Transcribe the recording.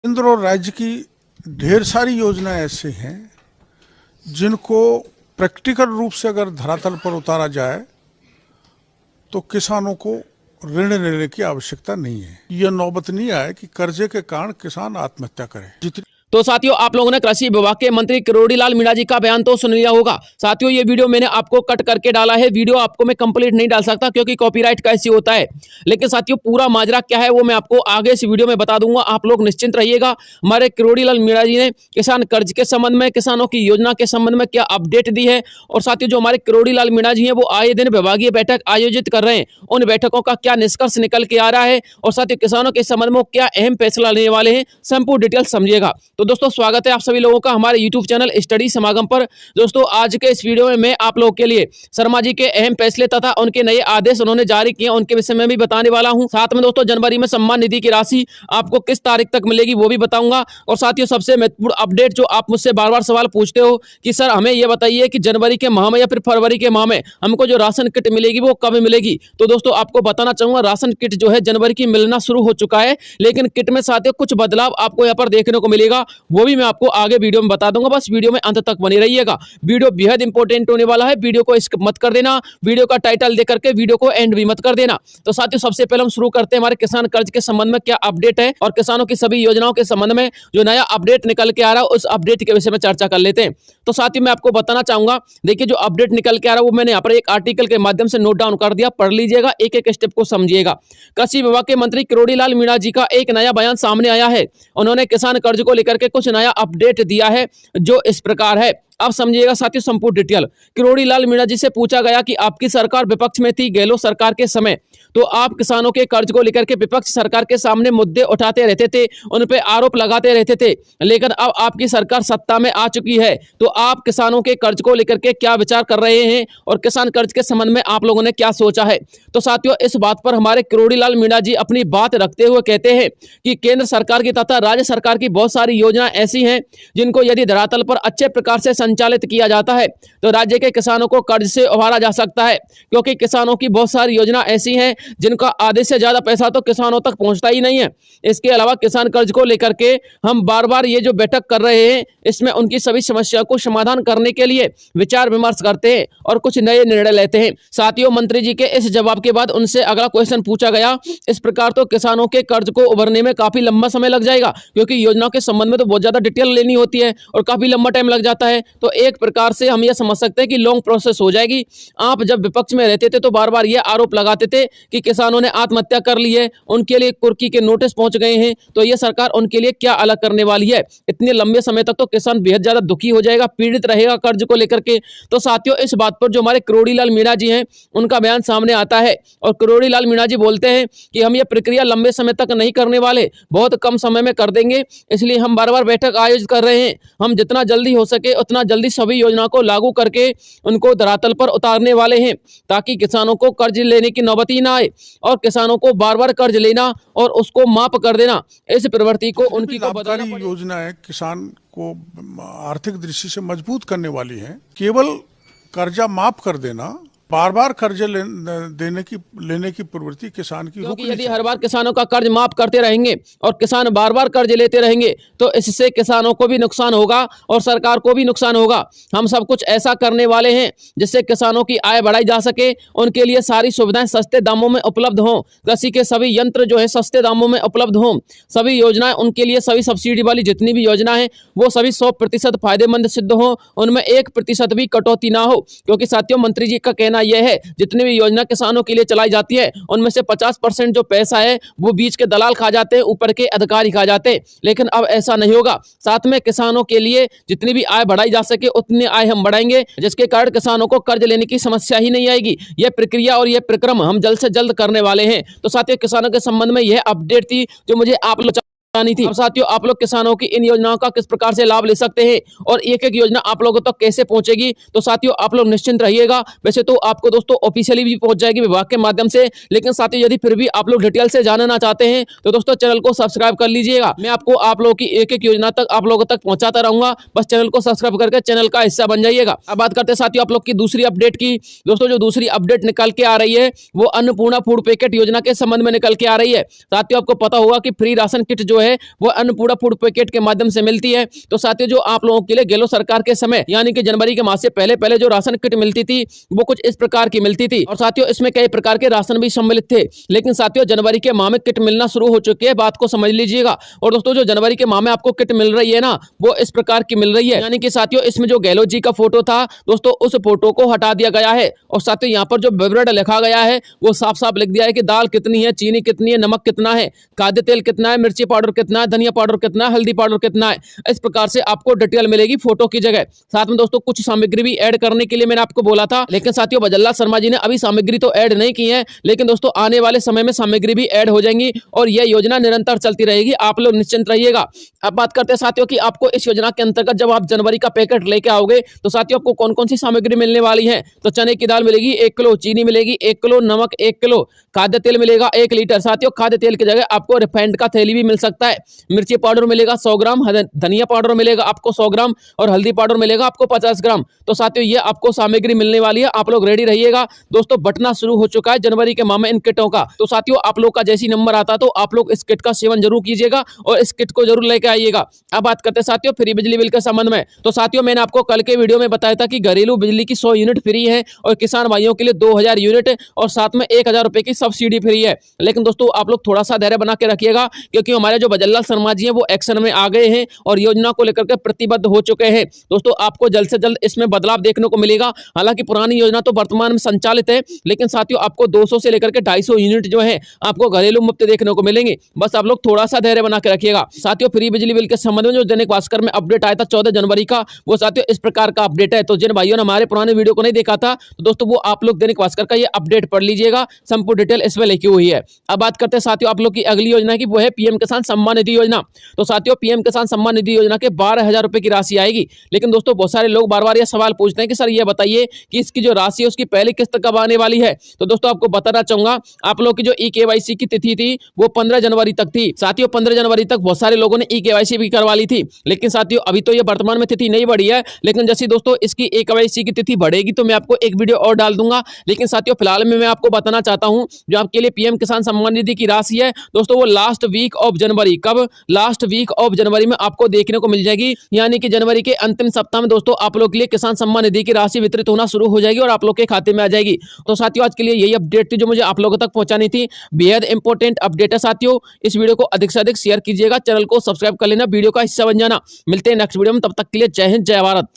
केंद्र और राज्य की ढेर सारी योजनाएं ऐसे हैं जिनको प्रैक्टिकल रूप से अगर धरातल पर उतारा जाए तो किसानों को ऋण लेने की आवश्यकता नहीं है। यह नौबत नहीं आए कि कर्जे के कारण किसान आत्महत्या करे। जितनी तो साथियों, आप लोगों ने कृषि विभाग के मंत्री किरोड़ीलाल मीणा जी का बयान तो सुन लिया होगा। साथियों, ये वीडियो मैंने आपको कट करके डाला है। वीडियो आपको मैं कंप्लीट नहीं डाल सकता क्योंकि कॉपीराइट का इश्यू होता है। लेकिन साथियों, पूरा माजरा क्या है वो मैं आपको आगे इस वीडियो में बता दूंगा। आप लोग निश्चिंत रहिएगा। हमारे किरोड़ीलाल मीणा जी ने किसान कर्ज के संबंध में, किसानों की योजना के संबंध में क्या अपडेट दी है, और साथियों जो हमारे किरोड़ीलाल मीणा जी हैं वो आए दिन विभागीय बैठक आयोजित कर रहे हैं, उन बैठकों का क्या निष्कर्ष निकल के आ रहा है, और साथियों किसानों के संबंध में क्या अहम फैसला लेने वाले हैं, संपूर्ण डिटेल समझिएगा। तो दोस्तों, स्वागत है आप सभी लोगों का हमारे YouTube चैनल स्टडी समागम पर। दोस्तों, आज के इस वीडियो में मैं आप लोगों के लिए शर्मा जी के अहम फैसले तथा उनके नए आदेश उन्होंने जारी किए उनके विषय में भी बताने वाला हूं। साथ में दोस्तों, जनवरी में सम्मान निधि की राशि आपको किस तारीख तक मिलेगी वो भी बताऊंगा। और साथियों, सबसे महत्वपूर्ण अपडेट जो आप मुझसे बार बार सवाल पूछते हो कि सर हमें यह बताइए कि जनवरी के माह में या फिर फरवरी के माह में हमको जो राशन किट मिलेगी वो कब मिलेगी। तो दोस्तों, आपको बताना चाहूंगा, राशन किट जो है जनवरी की मिलना शुरू हो चुका है, लेकिन किट में साथियों कुछ बदलाव आपको यहाँ पर देखने को मिलेगा, वो भी मैं आपको आगे वीडियो में बता दूंगा। बस वीडियो में अंत तक बने रहिएगा। वीडियो बेहद इंपॉर्टेंट होने वाला है। वीडियो को स्किप मत कर देना। वीडियो का टाइटल देख करके वीडियो को एंड भी मत कर देना। तो साथियों, सबसे पहले हम शुरू करते हैं हमारे किसान कर्ज के संबंध में क्या अपडेट है, और किसानों की सभी योजनाओं के संबंध में जो नया अपडेट निकल के आ रहा है उस अपडेट के विषय में चर्चा कर लेते हैं। तो साथियों, मैं आपको बताना चाहूंगा, देखिए जो अपडेट निकल के आ रहा है वो मैंने यहाँ पर एक आर्टिकल के माध्यम से नोट डाउन कर दिया। पढ़ लीजिएगा, एक एक स्टेप को समझिएगा। कृषि विभाग के मंत्री किरोड़ीलाल मीणा जी का एक नया बयान सामने आया है। उन्होंने किसान कर्ज को लेकर के कुछ नया अपडेट दिया है जो इस प्रकार है। अब समझिएगा साथियों संपूर्ण डिटेल। किरोड़ीलाल मीणा जी से पूछा गया कि आपकी सरकार विपक्ष में थी गहलोत सरकार के समय, तो आप किसानों के कर्ज को लेकर के विपक्ष सरकार के सामने मुद्दे उठाते रहते थे, उन पे आरोप लगाते रहते थे, लेकिन अब आपकी सरकार सत्ता में आ चुकी है, तो आप किसानों के कर्ज को लेकर के क्या विचार कर रहे हैं और किसान कर्ज के संबंध में आप लोगों ने क्या सोचा है। तो साथियों, इस बात पर हमारे किरोड़ीलाल मीणा जी अपनी बात रखते हुए कहते हैं कि केंद्र सरकार की तथा राज्य सरकार की बहुत सारी योजना ऐसी हैं जिनको यदि धरातल पर अच्छे प्रकार से संचालित किया जाता है तो राज्य के किसानों को कर्ज से उबारा जा सकता है, क्योंकि किसानों की बहुत सारी योजना ऐसी हैं जिनका आधे से ज्यादा पैसा तो किसानों तक पहुंचता ही नहीं है। इसके अलावा किसान कर्ज को लेकर के हम बार बार ये जो बैठक कर रहे हैं इसमें उनकी सभी समस्याओं को समाधान करने के लिए विचार विमर्श करते हैं और कुछ नए निर्णय लेते हैं। साथियों, मंत्री जी के इस जवाब के बाद उनसे अगला क्वेश्चन पूछा गया, इस प्रकार तो किसानों के कर्ज को उभरने में काफी लंबा समय लग जाएगा, क्योंकि योजनाओं के संबंध में तो बहुत ज्यादा डिटेल लेनी होती है और काफी लंबा टाइम लग जाता है। तो एक प्रकार से हम यह समझ सकते हैं कि लॉन्ग प्रोसेस हो जाएगी। आप जब विपक्ष में रहते थे तो बार बार यह आरोप लगाते थे कि किसानों ने आत्महत्या कर ली है, उनके लिए कुर्की के नोटिस पहुंच गए हैं, तो यह सरकार उनके लिए क्या अलग करने वाली है। इतने लंबे समय तक तो किसान बेहद ज्यादा दुखी हो जाएगा, पीड़ित रहेगा कर्ज को लेकर के। तो साथियों, इस बात पर जो हमारे किरोड़ीलाल मीणा जी हैं उनका बयान सामने आता है, और किरोड़ीलाल मीणा जी बोलते हैं कि हम यह प्रक्रिया लंबे समय तक नहीं करने वाले, बहुत कम समय में कर देंगे, इसलिए हम बार बार बैठक आयोजित कर रहे हैं। हम जितना जल्दी हो सके उतना जल्दी सभी योजनाओं को लागू करके उनको धरातल पर उतारने वाले हैं, ताकि किसानों को कर्ज लेने की नौबत ही ना आए और किसानों को बार बार कर्ज लेना और उसको माफ कर देना, इस प्रवृत्ति को उनकी लाभकारी योजनाएं किसान को आर्थिक दृष्टि से मजबूत करने वाली है। केवल कर्जा माफ कर देना, बार बार कर्ज लेने की प्रवृत्ति किसान की, क्योंकि यदि हर बार किसानों का कर्ज माफ करते रहेंगे और किसान बार बार कर्ज लेते रहेंगे तो इससे किसानों को भी नुकसान होगा और सरकार को भी नुकसान होगा। हम सब कुछ ऐसा करने वाले हैं जिससे किसानों की आय बढ़ाई जा सके, उनके लिए सारी सुविधाएं सस्ते दामों में उपलब्ध हों, कृषि के सभी यंत्र जो है सस्ते दामों में उपलब्ध हों, सभी योजनाएं उनके लिए, सभी सब्सिडी वाली जितनी भी योजना है वो सभी 100% फायदेमंद सिद्ध हो, उनमें 1% भी कटौती ना हो। क्योंकि साथियों, मंत्री जी का कहना यह है जितनी भी योजना किसानों के लिए चलाई जाती है उनमें से 50% जो पैसा है वो बीच के दलाल खा जाते हैं, ऊपर के अधिकारी खा जाते हैं, लेकिन अब ऐसा नहीं होगा। साथ में किसानों के लिए जितनी भी आय बढ़ाई जा सके उतनी आय हम बढ़ाएंगे, जिसके कारण किसानों को कर्ज लेने की समस्या ही नहीं आएगी। यह प्रक्रिया और यह प्रक्रम हम जल्द से जल्द करने वाले हैं। तो साथियों, किसानों के संबंध में यह अपडेट थी जो मुझे आप लोग थी। अब साथियों, आप लोग किसानों की इन योजनाओं का किस प्रकार से लाभ ले सकते हैं और एक एक योजना आप लोगों तक कैसे पहुंचेगी, तो साथियों आप लोग निश्चिंत रहिएगा। वैसे तो आपको दोस्तों ऑफिशियली भी पहुंच जाएगी विभाग के माध्यम से, लेकिन साथियों यदि फिर भी आप लोग डिटेल से जानना चाहते हैं तो दोस्तों चैनल को सब्सक्राइब कर लीजिएगा। मैं आपको आप लोगों की एक एक योजना तक आप लोगों तक पहुंचाता रहूंगा, बस चैनल को सब्सक्राइब करके चैनल का हिस्सा बन जाइएगा। अब बात करते हैं साथियों आप लोग की दूसरी अपडेट की। दोस्तों, जो दूसरी अपडेट निकल के आ रही है वो अन्नपूर्णा फूड पैकेट योजना के संबंध में निकल के आ रही है। साथियों, आपको पता होगा कि फ्री राशन किट जो है वो अन्नपूर्णा फूड पैकेट के माध्यम से मिलती है। तो साथियों जो आप लोगों के लिए गहलोत सरकार के समय यानी कि जनवरी के मास से पहले जो राशन किट मिलती थी वो कुछ इस प्रकार की मिलती थी और साथियों इसमें कई प्रकार के राशन भी सम्मिलित थे। लेकिन साथियों जनवरी के माह में किट मिलना शुरू हो चुकी है, बात को समझ लीजिएगा। और दोस्तों जो जनवरी के माह में आपको किट मिल रही है ना वो इस प्रकार की मिल रही है, यानी कि साथियों इसमें जो गहलोत जी का फोटो था दोस्तों उस फोटो को हटा दिया गया है और साथियों यहाँ पर जो विवरण लिखा गया है वो साफ साफ लिख दिया है कि दाल कितनी है, चीनी कितनी है, नमक कितना है, खाद्य तेल कितना है, मिर्ची पाउडर कितना है, धनिया पाउडर कितना है, हल्दी पाउडर कितना है। इस प्रकार से आपको डिटेल मिलेगी फोटो की जगह। साथ में दोस्तों कुछ सामग्री भी ऐड करने के लिए मैंने आपको बोला था, लेकिन साथियों भजनलाल शर्मा जी ने अभी सामग्री तो ऐड नहीं की है, लेकिन दोस्तों आने वाले समय में सामग्री भी ऐड हो जाएंगी और यह योजना निरंतर चलती रहेगी, आप लोग निश्चिंत रहिएगा। अब बात करते हैं साथियों कि आपको इस योजना के अंतर्गत जब आप जनवरी का पैकेट लेके आओगे तो साथियों आपको कौन कौन सी सामग्री मिलने वाली है। तो चने की दाल मिलेगी 1 किलो, चीनी मिलेगी 1 किलो, नमक 1 किलो, खाद्य तेल मिलेगा 1 लीटर। साथियों खाद्य तेल की जगह आपको रिफाइंड का थैली भी मिल सकता है। मिर्ची पाउडर मिलेगा 100 ग्राम, धनिया पाउडर मिलेगा आपको 100 ग्राम और हल्दी पाउडर मिलेगा आपको 50 ग्राम। तो साथियों ये आपको सामग्री मिलने वाली है, आप लोग रेडी रहिएगा। दोस्तों बंटना शुरू हो चुका है जनवरी के माह में इन किटों का। तो साथियों आप लोग का जैसी नंबर आता तो आप लोग इस किट का सेवन जरूर कीजिएगा और इस किट को जरूर लेके आइएगा। अब बात करते हैं साथियों फ्री बिजली बिल के संबंध में। तो साथियों मैंने आपको कल के वीडियो में बताया था कि घरेलू बिजली की 100 यूनिट फ्री है और किसान भाइयों के लिए 2000 यूनिट और साथ में 1000 रुपए की सब्सिडी फ्री है। लेकिन दोस्तों आप लोग थोड़ा सा धैर्य बना के रखिएगा क्योंकि हमारे जो भजनलाल शर्मा जी हैं वो एक्शन में आ गए हैं और योजना को लेकर के प्रतिबद्ध हो चुके हैं। दोस्तों आपको जल्द से जल्द इसमें बदलाव देखने को मिलेगा। हालांकि पुरानी योजना तो वर्तमान में संचालित है, लेकिन साथियों आपको 200 से लेकर के 250 यूनिट जो है आपको घरेलू मुफ्त देखने को मिलेंगे। बस आप लोग थोड़ा सा धैर्य बना के रखिएगा। साथियों फ्री बिजली बिल के संबंध में जो दैनिक भास्कर में अपडेट आया था 14 जनवरी का, वो साथियों इस प्रकार का अपडेट है। तो जिन भाइयों ने हमारे पुराने वीडियो को नहीं देखा था तो दोस्तों वो आप लोग दैनिक भास्कर का ये अपडेट पढ़ लीजिएगा, संपूर्ण डिटेल इसमें लिखी हुई है। अब बात करते हैं साथियों आप लोग की अगली योजना की, वो है पीएम किसान सम्मान निधि योजना। तो साथियों पीएम किसान सम्मान निधि योजना के 12,000 रुपए की राशि आएगी। लेकिन दोस्तों बहुत सारे लोग बार बार ये सवाल पूछते हैं कि सर ये बताइए कि इसकी जो राशि है उसकी पहली किस्त कब आने वाली है। तो दोस्तों आपको बताना चाहूंगा आप लोग की जो ई-केवाईसी की तिथि थी वो 15 जनवरी तक थी। साथियों 15 जनवरी तक बहुत सारे लोगों ने ई-केवाईसी भी करवा ली थी, लेकिन साथियों अभी तो ये वर्तमान में तिथि नहीं बढ़ी है, लेकिन जैसे दोस्तों इसकी ई-केवाईसी की तिथि बढ़ेगी तो मैं आपको एक वीडियो और डाल दूंगा। लेकिन साथियों फिलहाल में मैं आपको बताना चाहता हूं जो आपके लिए पीएम किसान सम्मान निधि की राशि है दोस्तों वो लास्ट वीक ऑफ जनवरी, कब लास्ट वीक ऑफ जनवरी में आपको देखने को मिल जाएगी। यानी कि जनवरी के अंतिम सप्ताह में दोस्तों आप लोग के लिए किसान सम्मान निधि की राशि वितरित होना शुरू हो जाएगी और आप लोग के खाते में आ जाएगी। तो साथियों आज के लिए यही अपडेट थी जो मुझे आप लोगों तक पहुंचानी थी। बेहद इंपॉर्टेंट अपडेट है साथियों, इस वीडियो को अधिक से अधिक शेयर कीजिएगा, चैनल को सब्सक्राइब कर लेना, वीडियो का हिस्सा बन जाना। मिलते हैं नेक्स्ट वीडियो में, तब तक के लिए जय हिंद जय भारत।